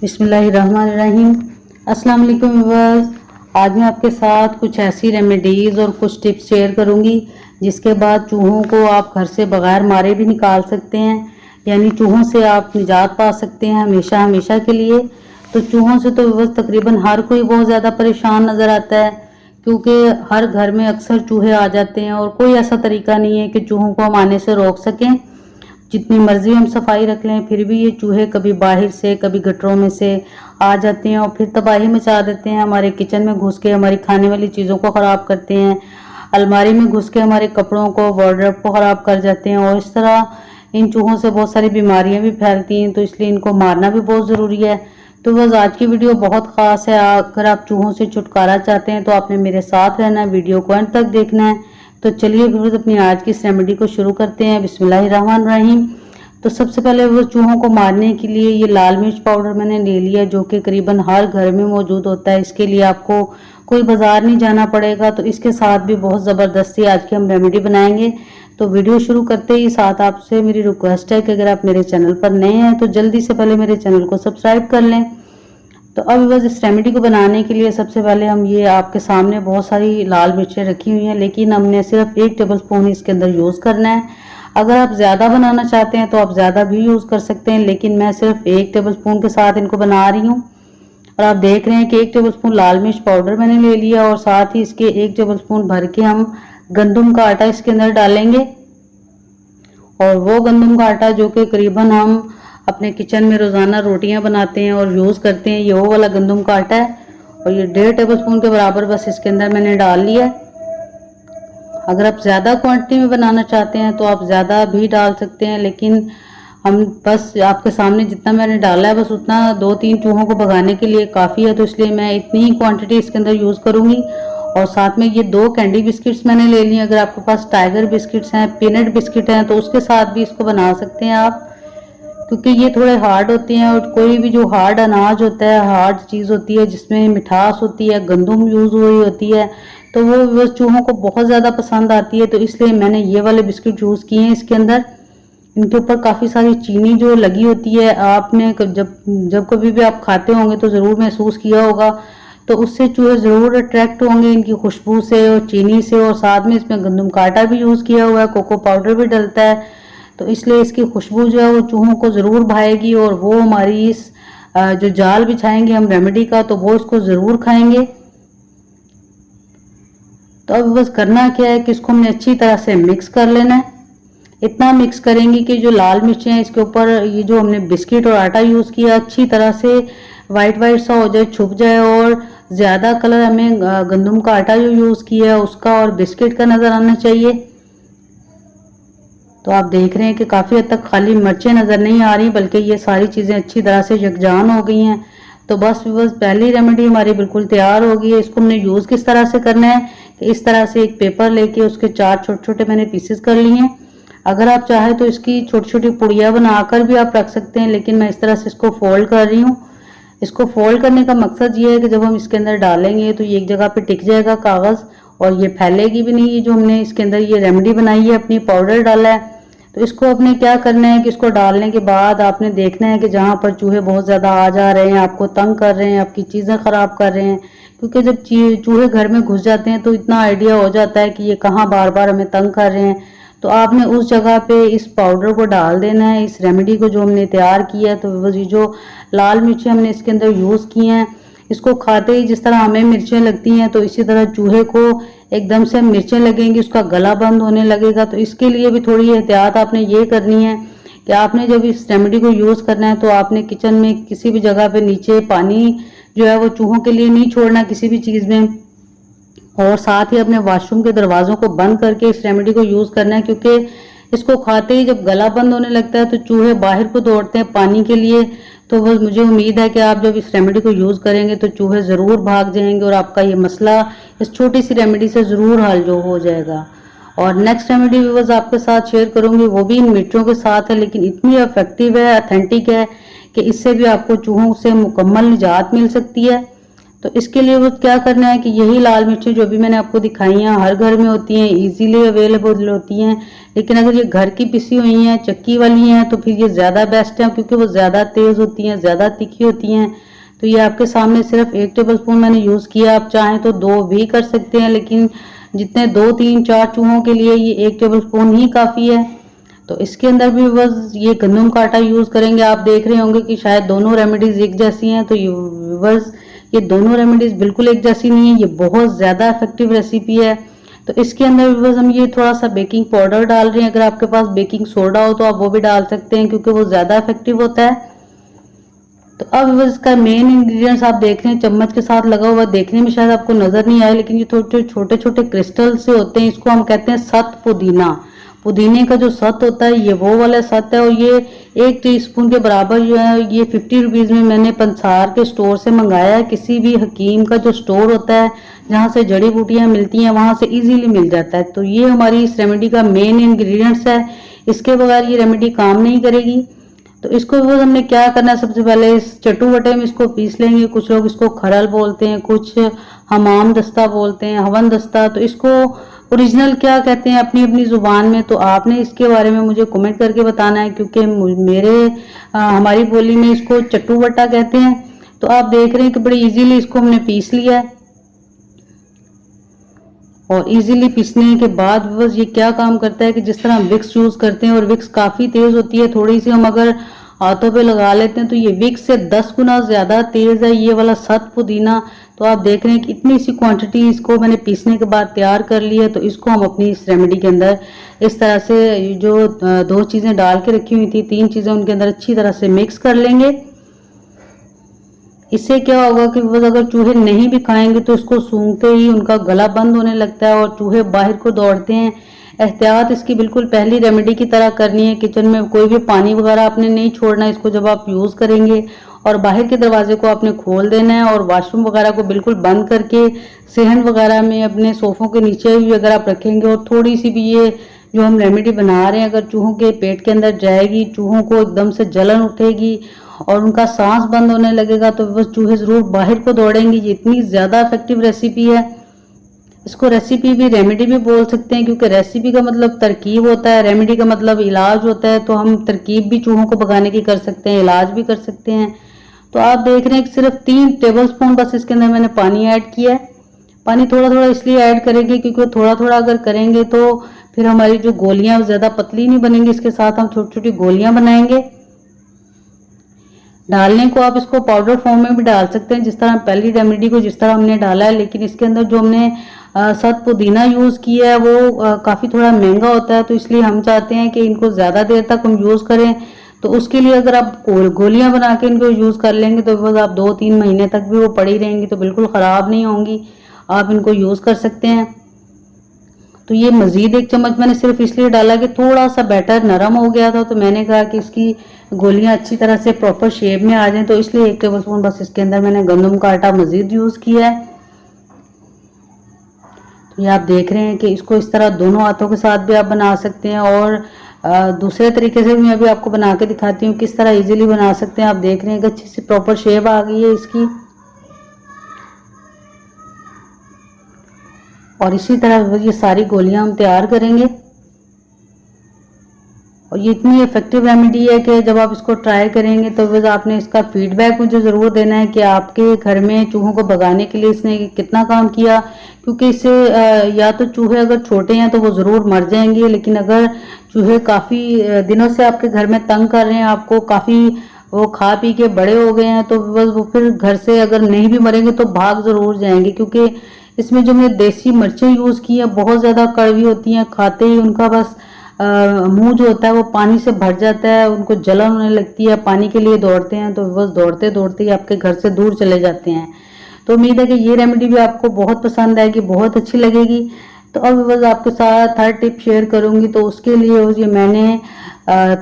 बिस्मिल्लाहिर्रहमानिर्रहीम। अस्सलाम वालेकुम व्यूअर्स। आज मैं आपके साथ कुछ ऐसी रेमेडीज़ और कुछ टिप्स शेयर करूंगी जिसके बाद चूहों को आप घर से बगैर मारे भी निकाल सकते हैं, यानी चूहों से आप निजात पा सकते हैं हमेशा हमेशा के लिए। तो चूहों से तो व्यूअर्स तकरीबन हर कोई बहुत ज़्यादा परेशान नज़र आता है, क्योंकि हर घर में अक्सर चूहे आ जाते हैं और कोई ऐसा तरीका नहीं है कि चूहों को हम आने से रोक सकें। जितनी मर्जी हम सफाई रख लें फिर भी ये चूहे कभी बाहर से कभी गटरों में से आ जाते हैं और फिर तबाही मचा देते हैं। हमारे किचन में घुस के हमारी खाने वाली चीज़ों को ख़राब करते हैं, अलमारी में घुस के हमारे कपड़ों को वार्डरोब को ख़राब कर जाते हैं और इस तरह इन चूहों से बहुत सारी बीमारियां भी फैलती हैं। तो इसलिए इनको मारना भी बहुत ज़रूरी है। तो बस आज की वीडियो बहुत ख़ास है। अगर आप चूहों से छुटकारा चाहते हैं तो आपने मेरे साथ रहना है, वीडियो को अंत तक देखना है। तो चलिए फिर अपनी आज की इस रेमेडी को शुरू करते हैं। बिस्मिल्लाहिर्रहमानिर्रहीम। तो सबसे पहले वो चूहों को मारने के लिए ये लाल मिर्च पाउडर मैंने ले लिया, जो कि करीबन हर घर में मौजूद होता है। इसके लिए आपको कोई बाजार नहीं जाना पड़ेगा। तो इसके साथ भी बहुत ज़बरदस्ती आज की हम रेमेडी बनाएंगे। तो वीडियो शुरू करते ही साथ आपसे मेरी रिक्वेस्ट है कि अगर आप मेरे चैनल पर नए हैं तो जल्दी से पहले मेरे चैनल को सब्सक्राइब कर लें। तो अब बस इस रेमेडी को बनाने के लिए सबसे पहले हम ये आपके सामने बहुत सारी लाल मिर्चें रखी हुई हैं, लेकिन हमने सिर्फ 1 टेबल स्पून ही इसके अंदर यूज़ करना है। अगर आप ज़्यादा बनाना चाहते हैं तो आप ज़्यादा भी यूज़ कर सकते हैं, लेकिन मैं सिर्फ 1 टेबल स्पून के साथ इनको बना रही हूँ। और आप देख रहे हैं कि 1 टेबल स्पून लाल मिर्च पाउडर मैंने ले लिया और साथ ही इसके 1 टेबल स्पून भर के हम गंदम का आटा इसके अंदर डालेंगे। और वो गंदम का आटा जो कि करीबन हम अपने किचन में रोज़ाना रोटियां बनाते हैं और यूज़ करते हैं, ये वो वाला गंदम का आटा है। और ये 1.5 टेबल स्पून के बराबर बस इसके अंदर मैंने डाल लिया है। अगर आप ज़्यादा क्वांटिटी में बनाना चाहते हैं तो आप ज़्यादा भी डाल सकते हैं, लेकिन हम बस आपके सामने जितना मैंने डाला है बस उतना 2-3 चूहों को भगाने के लिए काफ़ी है। तो इसलिए मैं इतनी ही क्वांटिटी इसके अंदर यूज़ करूँगी। और साथ में ये 2 कैंडी बिस्किट्स मैंने ले लिए। अगर आपके पास टाइगर बिस्किट्स हैं, पीनट बिस्किट हैं, तो उसके साथ भी इसको बना सकते हैं आप, क्योंकि ये थोड़े हार्ड होते हैं। और कोई भी जो हार्ड अनाज होता है, हार्ड चीज़ होती है जिसमें मिठास होती है, गंदम यूज़ हुई होती है, तो वो चूहों को बहुत ज़्यादा पसंद आती है। तो इसलिए मैंने ये वाले बिस्किट यूज़ किए हैं इसके अंदर। इनके ऊपर काफ़ी सारी चीनी जो लगी होती है, आपने जब कभी भी आप खाते होंगे तो ज़रूर महसूस किया होगा। तो उससे चूहे ज़रूर अट्रैक्ट होंगे इनकी खुशबू से और चीनी से। और साथ में इसमें गंदम का आटा भी यूज़ किया हुआ है, कोको पाउडर भी डलता है। तो इसलिए इसकी खुशबू जो है वो चूहों को ज़रूर भाएगी और वो हमारी इस जो जाल बिछाएंगे हम रेमेडी का, तो वो इसको ज़रूर खाएंगे। तो अब बस करना क्या है कि इसको हमने अच्छी तरह से मिक्स कर लेना है। इतना मिक्स करेंगे कि जो लाल मिर्चें हैं इसके ऊपर ये जो हमने बिस्किट और आटा यूज़ किया अच्छी तरह से वाइट वाइट सा हो जाए, छुप जाए। और ज़्यादा कलर हमें गंदम का आटा जो यूज़ किया है उसका और बिस्किट का नज़र आना चाहिए। तो आप देख रहे हैं कि काफ़ी हद तक खाली मिर्चें नज़र नहीं आ रही, बल्कि ये सारी चीज़ें अच्छी तरह से यकजान हो गई हैं। तो बस पहली रेमेडी हमारी बिल्कुल तैयार हो गई है। इसको हमने यूज़ किस तरह से करना है कि इस तरह से एक पेपर लेके उसके 4 छोटे छोटे मैंने पीसेस कर लिए हैं। अगर आप चाहें तो इसकी छोटी छोटी पुड़िया बनाकर भी आप रख सकते हैं, लेकिन मैं इस तरह से इसको फोल्ड कर रही हूँ। इसको फोल्ड करने का मकसद ये है कि जब हम इसके अंदर डालेंगे तो ये एक जगह पे टिक जाएगा कागज़ और ये फैलेगी भी नहीं। ये जो हमने इसके अंदर ये रेमेडी बनाई है, अपनी पाउडर डाला है, तो इसको अपने क्या करना है कि इसको डालने के बाद आपने देखना है कि जहाँ पर चूहे बहुत ज़्यादा आ जा रहे हैं, आपको तंग कर रहे हैं, आपकी चीज़ें ख़राब कर रहे हैं, क्योंकि जब चूहे घर में घुस जाते हैं तो इतना आइडिया हो जाता है कि ये कहाँ बार बार हमें तंग कर रहे हैं। तो आपने उस जगह पे इस पाउडर को डाल देना है, इस रेमेडी को जो हमने तैयार किया है। तो ये जो लाल मिर्चें हमने इसके अंदर यूज़ की हैं, इसको खाते ही जिस तरह हमें मिर्चें लगती हैं तो इसी तरह चूहे को एकदम से मिर्चें लगेंगी, उसका गला बंद होने लगेगा। तो इसके लिए भी थोड़ी एहतियात आपने ये करनी है कि आपने जब इस रेमेडी को यूज़ करना है तो आपने किचन में किसी भी जगह पे नीचे पानी जो है वो चूहों के लिए नहीं छोड़ना किसी भी चीज़ में। और साथ ही अपने वॉशरूम के दरवाज़ों को बंद करके इस रेमेडी को यूज़ करना है, क्योंकि इसको खाते ही जब गला बंद होने लगता है तो चूहे बाहर को दौड़ते हैं पानी के लिए। तो बस मुझे उम्मीद है कि आप जब इस रेमेडी को यूज़ करेंगे तो चूहे ज़रूर भाग जाएंगे और आपका ये मसला इस छोटी सी रेमेडी से ज़रूर हल जो हो जाएगा। और नेक्स्ट रेमेडी भी बस आपके साथ शेयर करूँगी, वो भी इन मिर्चों के साथ है, लेकिन इतनी इफेक्टिव है, अथेंटिक है कि इससे भी आपको चूहों से मुकम्मल निजात मिल सकती है। तो इसके लिए वो क्या करना है कि यही लाल मिर्चें जो भी मैंने आपको दिखाई हैं हर घर में होती हैं, इजीली अवेलेबल होती हैं। लेकिन अगर ये घर की पिसी हुई हैं, चक्की वाली हैं, तो फिर ये ज़्यादा बेस्ट है क्योंकि वो ज़्यादा तेज़ होती हैं, ज़्यादा तीखी होती हैं। तो ये आपके सामने सिर्फ 1 टेबलस्पून मैंने यूज़ किया। आप चाहें तो 2 भी कर सकते हैं, लेकिन जितने 2, 3, 4 चूहों के लिए ये 1 टेबलस्पून ही काफ़ी है। तो इसके अंदर भी बस ये गंदम का आटा यूज़ करेंगे। आप देख रहे होंगे कि शायद दोनों रेमेडीज़ एक जैसी हैं, तो ये दोनों रेमेडीज़ बिल्कुल एक जैसी नहीं है। ये बहुत ज़्यादा इफेक्टिव रेसिपी है। तो इसके अंदर बस हम ये थोड़ा सा बेकिंग पाउडर डाल रहे हैं। अगर आपके पास बेकिंग सोडा हो तो आप वो भी डाल सकते हैं क्योंकि वो ज़्यादा इफेक्टिव होता है। तो अब इसका मेन इंग्रेडिएंट्स आप देख रहे हैं चम्मच के साथ लगा हुआ, देखने में शायद आपको नजर नहीं आए, लेकिन ये छोटे छोटे क्रिस्टल से होते हैं। इसको हम कहते हैं सत पुदीना। पुदीने का जो सत होता है ये वो वाला सत है, और ये 1 टीस्पून के बराबर जो है ये 50 रुपीज़ में मैंने पंसार के स्टोर से मंगाया है। किसी भी हकीम का जो स्टोर होता है जहाँ से जड़ी बूटियाँ मिलती हैं वहाँ से इजीली मिल जाता है। तो ये हमारी इस रेमेडी का मेन इंग्रेडिएंट्स है। इसके बगैर ये रेमेडी काम नहीं करेगी। तो इसको वो हमने क्या करना है, सबसे पहले इस चटुवटे में इसको पीस लेंगे। कुछ लोग इसको खरल बोलते हैं, कुछ हमाम दस्ता बोलते हैं, हवन दस्ता। तो इसको ओरिजिनल क्या कहते हैं अपनी अपनी ज़ुबान में, तो आपने इसके बारे में मुझे कमेंट करके बताना है क्योंकि हमारी बोली में इसको चटुवटा कहते हैं। तो आप देख रहे हैं कि बड़ी इजीली इसको हमने पीस लिया है। और इजीली पीसने के बाद बस ये क्या काम करता है कि जिस तरह हम विक्स यूज़ करते हैं, और विक्स काफ़ी तेज़ होती है, थोड़ी सी हम अगर हाथों पे लगा लेते हैं तो ये विक्स से 10 गुना ज़्यादा तेज़ है ये वाला सत पुदीना। तो आप देख रहे हैं कि इतनी सी क्वांटिटी इसको मैंने पीसने के बाद तैयार कर ली है। तो इसको हम अपनी इस रेमेडी के अंदर इस तरह से जो 2 चीज़ें डाल के रखी हुई थी, 3 चीज़ें उनके अंदर अच्छी तरह से मिक्स कर लेंगे। इससे क्या होगा कि बस अगर चूहे नहीं भी खाएंगे तो इसको सूंघते ही उनका गला बंद होने लगता है और चूहे बाहर को दौड़ते हैं। एहतियात इसकी बिल्कुल पहली रेमेडी की तरह करनी है। किचन में कोई भी पानी वगैरह आपने नहीं छोड़ना है इसको जब आप यूज़ करेंगे, और बाहर के दरवाजे को आपने खोल देना है, और वॉशरूम वगैरह को बिल्कुल बंद करके सहन वगैरह में अपने सोफ़ों के नीचे भी अगर आप रखेंगे, और थोड़ी सी भी ये जो हम रेमेडी बना रहे हैं अगर चूहों के पेट के अंदर जाएगी, चूहों को एकदम से जलन उठेगी और उनका सांस बंद होने लगेगा, तो वो चूहे ज़रूर बाहर को दौड़ेंगे। ये इतनी ज़्यादा इफेक्टिव रेसिपी है। इसको रेसिपी भी रेमेडी भी बोल सकते हैं क्योंकि रेसिपी का मतलब तरकीब होता है, रेमेडी का मतलब इलाज होता है। तो हम तरकीब भी चूहों को भगाने की कर सकते हैं, इलाज भी कर सकते हैं। तो आप देख रहे हैं कि सिर्फ 3 टेबलस्पून बस इसके अंदर मैंने पानी ऐड किया है। पानी थोड़ा थोड़ा इसलिए ऐड करेंगे क्योंकि थोड़ा थोड़ा अगर करेंगे तो फिर हमारी जो गोलियां ज़्यादा पतली नहीं बनेंगी। इसके साथ हम छोटी छोटी गोलियां बनाएंगे। डालने को आप इसको पाउडर फॉर्म में भी डाल सकते हैं जिस तरह पहली रेमेडी को जिस तरह हमने डाला है, लेकिन इसके अंदर जो हमने सत पुदीना यूज़ किया है वो काफ़ी थोड़ा महंगा होता है। तो इसलिए हम चाहते हैं कि इनको ज़्यादा देर तक हम यूज़ करें। तो उसके लिए अगर आप गोलियां बना के इनको यूज़ कर लेंगे तो बस आप 2-3 महीने तक भी वो पड़ी रहेंगी, तो बिल्कुल ख़राब नहीं होंगी। आप इनको यूज़ कर सकते हैं। तो ये मज़ीद 1 चम्मच मैंने सिर्फ इसलिए डाला कि थोड़ा सा बैटर नरम हो गया था, तो मैंने कहा कि इसकी गोलियां अच्छी तरह से प्रॉपर शेप में आ जाएं, तो इसलिए 1 टेबलस्पून बस इसके अंदर मैंने गंदम का आटा मज़ीद यूज़ किया है। तो ये आप देख रहे हैं कि इसको इस तरह दोनों हाथों के साथ भी आप बना सकते हैं, और दूसरे तरीके से भी मैं अभी आपको बना के दिखाती हूँ किस तरह इजीली बना सकते हैं। आप देख रहे हैं कि अच्छी सी प्रॉपर शेप आ गई है इसकी। और इसी तरह ये सारी गोलियां हम तैयार करेंगे। और ये इतनी इफेक्टिव रेमेडी है कि जब आप इसको ट्राई करेंगे तो बस आपने इसका फीडबैक मुझे ज़रूर देना है कि आपके घर में चूहों को भगाने के लिए इसने कितना काम किया। क्योंकि इससे या तो चूहे अगर छोटे हैं तो वो ज़रूर मर जाएंगे, लेकिन अगर चूहे काफ़ी दिनों से आपके घर में तंग कर रहे हैं, आपको काफ़ी वो खा पी के बड़े हो गए हैं, तो बस वो फिर घर से अगर नहीं भी मरेंगे तो भाग ज़रूर जाएंगे। क्योंकि इसमें जो मैंने देसी मिर्चें यूज़ की हैं बहुत ज़्यादा कड़वी होती हैं, खाते ही उनका बस मुंह जो होता है वो पानी से भर जाता है, उनको जलन होने लगती है, पानी के लिए दौड़ते हैं, तो बस दौड़ते दौड़ते ही आपके घर से दूर चले जाते हैं। तो उम्मीद है कि ये रेमेडी भी आपको बहुत पसंद आएगी, बहुत अच्छी लगेगी। तो अब बस आपके साथ थर्ड टिप शेयर करूंगी। तो उसके लिए ये मैंने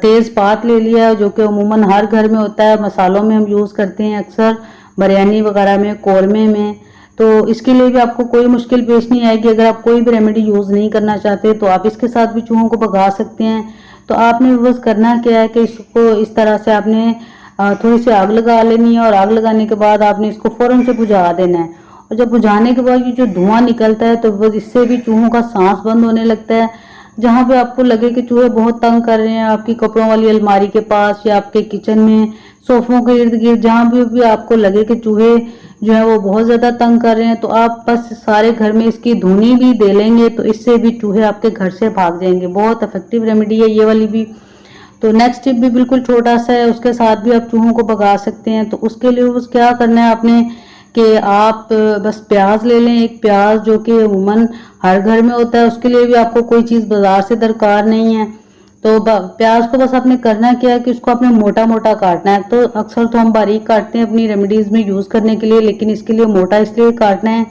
तेज़ पात ले लिया जो कि अमूमन हर घर में होता है, मसालों में हम यूज़ करते हैं अक्सर, बिरयानी वगैरह में, कौरमे में। तो इसके लिए भी आपको कोई मुश्किल पेश नहीं आएगी। अगर आप कोई भी रेमेडी यूज़ नहीं करना चाहते तो आप इसके साथ भी चूहों को भगा सकते हैं। तो आपने बस करना क्या है कि इसको इस तरह से आपने थोड़ी सी आग लगा लेनी है और आग लगाने के बाद आपने इसको फ़ौरन से बुझा देना है। और जब बुझाने के बाद ये जो धुआं निकलता है तो वो इससे भी चूहों का सांस बंद होने लगता है। जहाँ पे आपको लगे कि चूहे बहुत तंग कर रहे हैं, आपकी कपड़ों वाली अलमारी के पास या आपके किचन में, सोफों के इर्द गिर्द, जहाँ भी आपको लगे कि चूहे जो है वो बहुत ज़्यादा तंग कर रहे हैं, तो आप बस सारे घर में इसकी धुनी भी दे लेंगे तो इससे भी चूहे आपके घर से भाग जाएंगे। बहुत इफेक्टिव रेमेडी है ये वाली भी। तो नेक्स्ट टिप भी बिल्कुल छोटा सा है, उसके साथ भी आप चूहों को भगा सकते हैं। तो उसके लिए बस क्या करना है आपने कि आप बस प्याज ले लें, एक प्याज जो कि अमूमन हर घर में होता है, उसके लिए भी आपको कोई चीज़ बाजार से दरकार नहीं है। तो प्याज को बस आपने करना क्या है कि उसको आपने मोटा मोटा काटना है। तो अक्सर तो हम बारीक काटते हैं अपनी रेमेडीज में यूज़ करने के लिए, लेकिन इसके लिए मोटा इसलिए काटना है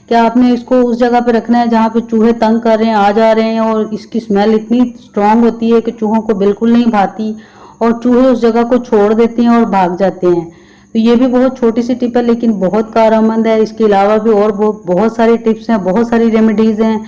कि आपने इसको उस जगह पे रखना है जहाँ पे चूहे तंग कर रहे हैं, आ जा रहे हैं, और इसकी स्मेल इतनी स्ट्रांग होती है कि चूहों को बिल्कुल नहीं भाती और चूहे उस जगह को छोड़ देते हैं और भाग जाते हैं। तो ये भी बहुत छोटी सी टिप है लेकिन बहुत कारआमद है। इसके अलावा भी और बहुत सारी टिप्स हैं, बहुत सारी रेमेडीज़ हैं।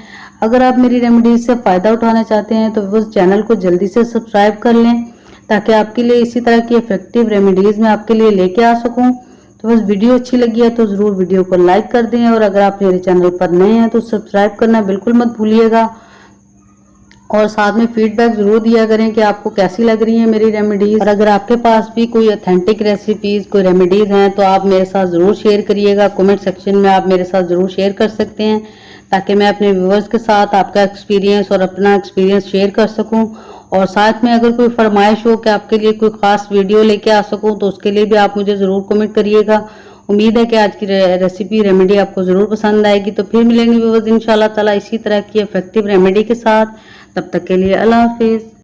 अगर आप मेरी रेमेडीज़ से फ़ायदा उठाना चाहते हैं तो वो चैनल को जल्दी से सब्सक्राइब कर लें ताकि आपके लिए इसी तरह की इफेक्टिव रेमेडीज़ मैं आपके लिए लेके आ सकूं। तो बस वीडियो अच्छी लगी है तो ज़रूर वीडियो को लाइक कर दें, और अगर आप मेरे चैनल पर नए हैं तो सब्सक्राइब करना बिल्कुल मत भूलिएगा, और साथ में फीडबैक ज़रूर दिया करें कि आपको कैसी लग रही है मेरी रेमेडीज़। और अगर आपके पास भी कोई ऑथेंटिक रेसिपीज़, कोई रेमेडीज़ हैं तो आप मेरे साथ ज़रूर शेयर करिएगा। कमेंट सेक्शन में आप मेरे साथ ज़रूर शेयर कर सकते हैं ताकि मैं अपने व्यूअर्स के साथ आपका एक्सपीरियंस और अपना एक्सपीरियंस शेयर कर सकूं। और साथ में अगर कोई फरमाइश हो कि आपके लिए कोई ख़ास वीडियो लेके आ सकूं तो उसके लिए भी आप मुझे ज़रूर कमेंट करिएगा। उम्मीद है कि आज की रेसिपी रेमेडी आपको ज़रूर पसंद आएगी। तो फिर मिलेंगे व्यूअर्स इंशाल्लाह ताला इसी तरह की इफेक्टिव रेमेडी के साथ। तब तक के लिए अल्लाह हाफिज़।